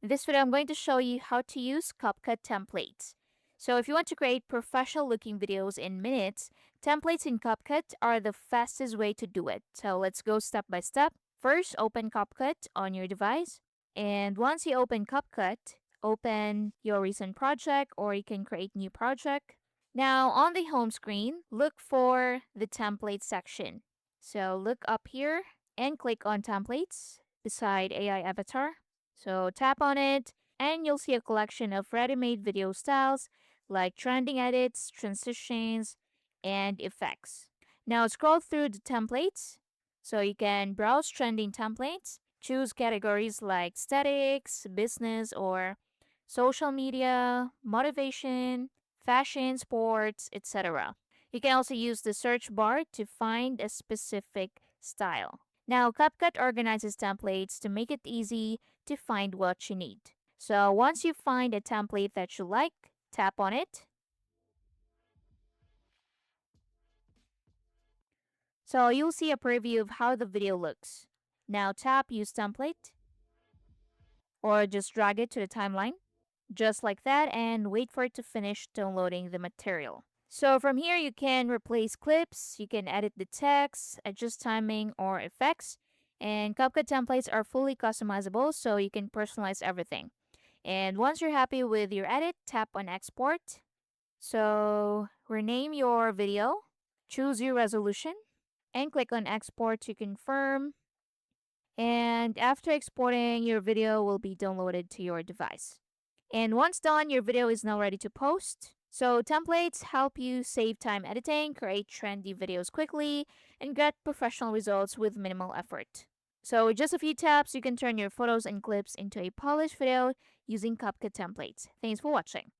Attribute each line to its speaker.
Speaker 1: In this video, I'm going to show you how to use CapCut templates. So if you want to create professional looking videos in minutes, templates in CapCut are the fastest way to do it. So let's go step by step. First, open CapCut on your device. And once you open CapCut, open your recent project or you can create new project. Now on the home screen, look for the template section. So look up here and click on templates beside AI avatar. So tap on it and you'll see a collection of ready-made video styles like trending edits, transitions, and effects. Now scroll through the templates so you can browse trending templates, choose categories like aesthetics, business, or social media, motivation, fashion, sports, etc. You can also use the search bar to find a specific style. Now, CapCut organizes templates to make it easy to find what you need. So once you find a template that you like, tap on it. So you'll see a preview of how the video looks. Now tap Use Template or just drag it to the timeline, just like that, and wait for it to finish downloading the material. So from here, you can replace clips, you can edit the text, adjust timing or effects, and CapCut templates are fully customizable so you can personalize everything. And once you're happy with your edit, tap on Export. So rename your video, choose your resolution, and click on Export to confirm. And after exporting, your video will be downloaded to your device. And once done, your video is now ready to post. So templates help you save time editing, create trendy videos quickly, and get professional results with minimal effort. So with just a few taps, you can turn your photos and clips into a polished video using CapCut templates. Thanks for watching.